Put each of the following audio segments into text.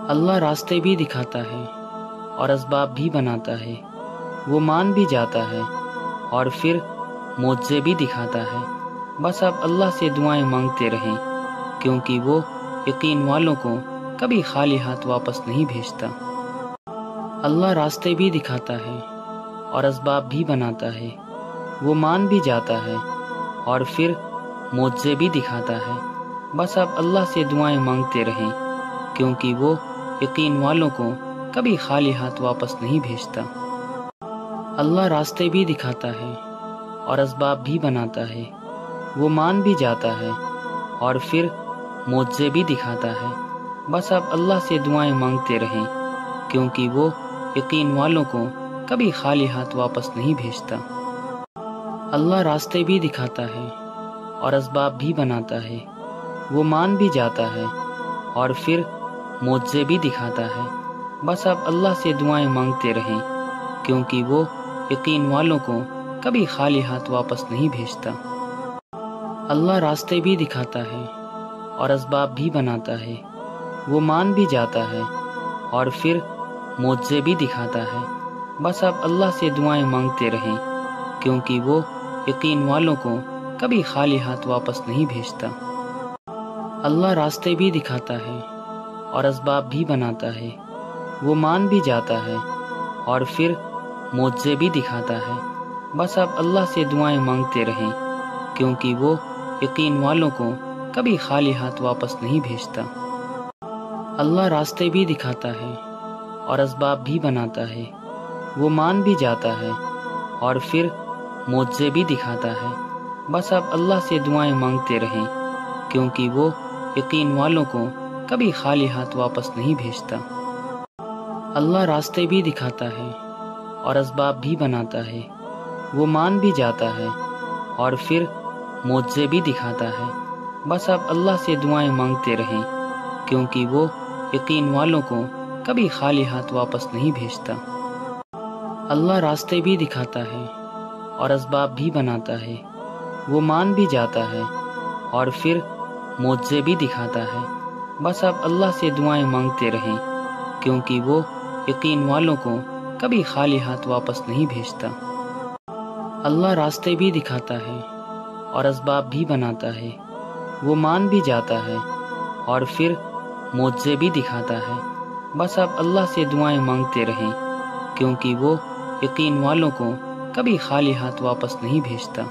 اللہ راستے بھی دکھاتا ہے اور اسباب بھی بناتا ہے، وہ مان بھی جاتا ہے اور پھر معجزے بھی دکھاتا ہے۔ بس اب اللہ سے دعائیں مانگتے رہیں، کیونکہ وہ یقین والوں کو کبھی خالی ہاتھ واپس نہیں بھیجتا۔ اللہ راستے بھی دکھاتا ہے اور اسباب بھی بناتا ہے، وہ مان بھی جاتا ہے اور پھر معجزے بھی دکھاتا ہے۔ بس اب اللہ سے دعائیں مانگتے رہیں، کیونکہ وہ یقین والوں کو کبھی خالی ہاتھ واپس نہیں بھیجتا۔ اللہ راستے بھی دکھاتا ہے اور اسباب بھی بناتا ہے، وہ مان بھی جاتا ہے اور پھر معجزے بھی دکھاتا ہے۔ بس اب اللہ سے دعائیں مانگتے رہیں، کیونکہ وہ یقین والوں کو کبھی خالی ہاتھ واپس نہیں بھیجتا۔ اللہ راستے بھی دکھاتا ہے اور اسباب بھی بناتا ہے، وہ مان بھی جاتا ہے اور پھر معجزے بھی دکھاتا ہے۔ بس اب اللہ سے دعائیں مانگتے رہیں، کیونکہ وہ یقین والوں کو کبھی خالی ہاتھ واپس نہیں بھیجتا۔ اللہ راستے بھی دکھاتا ہے اور اسباب بھی بناتا ہے، وہ مان بھی جاتا ہے اور پھر معجزے بھی دکھاتا ہے۔ بس اب اللہ سے دعائیں مانگتے رہیں، کیونکہ وہ یقین والوں کو کبھی خالی ہاتھ واپس نہیں بھیجتا۔ اللہ راستے بھی دکھاتا ہے اور اسباب بھی بناتا ہے، وہ مان بھی جاتا ہے اور پھر معجزے بھی دکھاتا ہے۔ بس اب اللہ سے دعائیں مانگتے رہیں، کیونکہ وہ یقین والوں کو کبھی خالی ہاتھ واپس نہیں بھیجتا۔ اللہ راستے بھی دکھاتا ہے اور اسباب بھی بناتا ہے، وہ مان بھی جاتا ہے اور پھر معجزے بھی دکھاتا ہے۔ بس اب اللہ سے دعائیں مانگتے رہیں، کیونکہ وہ یقین والوں کو کبھی خالی ہاتھ واپس نہیں بھیجتا۔ اللہ راستے بھی دکھاتا ہے اور اسباب بھی بناتا ہے، وہ مان بھی جاتا ہے اور پھر معجزے بھی دکھاتا ہے۔ بس اب اللہ سے دعائیں مانگتے رہیں، کیونکہ وہ یقین والوں کو کبھی خالی ہاتھ واپس نہیں بھیجتا۔ اللہ راستے بھی دکھاتا ہے اور اسباب بھی بناتا ہے، وہ مان بھی جاتا ہے اور پھر معجزے بھی دکھاتا ہے۔ بس اب اللہ سے دعائیں مانگتے رہیں، کیونکہ وہ یقین والوں کو کبھی خالی ہاتھ واپس نہیں بھیجتا۔ اللہ راستے بھی دکھاتا ہے اور اسباب بھی بناتا ہے، وہ مان بھی جاتا ہے اور پھر معجزے بھی دکھاتا ہے۔ بس اب اللہ سے دعائیں مانگتے رہیں، کیونکہ وہ یقین والوں کو کبھی خالی ہاتھ واپس نہیں بھیجتا۔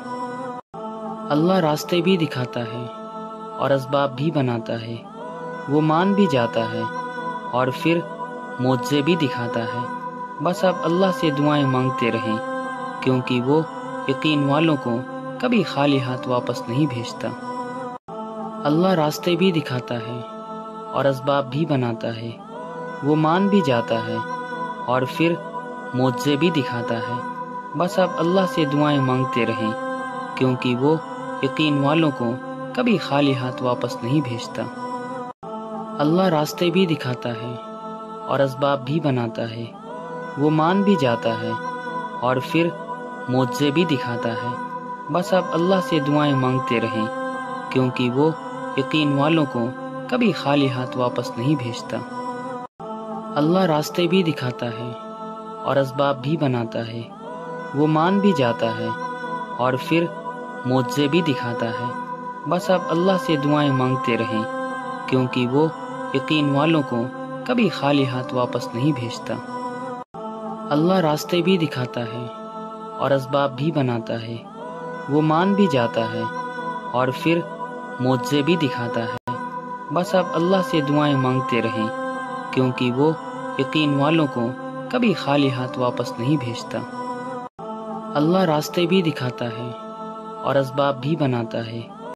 اللہ راستے بھی دکھاتا ہے اور اسباب بھی بناتا ہے، وہ مان بھی جاتا ہے اور پھر معجزے بھی دکھاتا ہے۔ بس اب اللہ سے دعائیں مانگتے رہیں، کیونکہ وہ یقین والوں کو کبھی خالی ہاتھ واپس نہیں بھیجتا۔ اللہ راستے بھی دکھاتا ہے اور اسباب بھی بناتا ہے، وہ مان بھی جاتا ہے اور پھر معجزے بھی دکھاتا ہے۔ بس اب اللہ سے دعائیں مانگتے رہیں، کیونکہ وہ یقین والوں کو کبھی خالی ہاتھ واپس نہیں بھیجتا۔ اللہ راستے بھی دکھاتا ہے اور اسباب بھی بناتا ہے، وہ مان بھی جاتا ہے اور پھر معجزے بھی دکھاتا ہے۔ بس اب اللہ سے دعائیں مانگتے رہیں، کیونکہ وہ یقین والوں کو کبھی خالی ہاتھ واپس نہیں بھیجتا۔ اللہ راستے بھی دکھاتا ہے اور اسباب بھی بناتا ہے، وہ مان بھی جاتا ہے اور پھر معجزے بھی دکھاتا ہے۔ بس اب اللہ سے دعائیں مانگتے رہیں، کیونکہ وہ یقین والوں کو کبھی خالی ہاتھ واپس نہیں بھیجتا۔ اللہ راستے بھی دکھاتا ہے اور اسباب بھی بناتا ہے، وہ مان بھی جاتا ہے اور پھر معجزے بھی دکھاتا ہے۔ بس اب اللہ سے دعائیں مانگتے رہیں، کیونکہ وہ یقین والوں کو کبھی خالی ہاتھ واپس نہیں بھیجتا۔ اللہ راستے بھی دکھاتا ہے اور اسباب بھی بناتا ہے،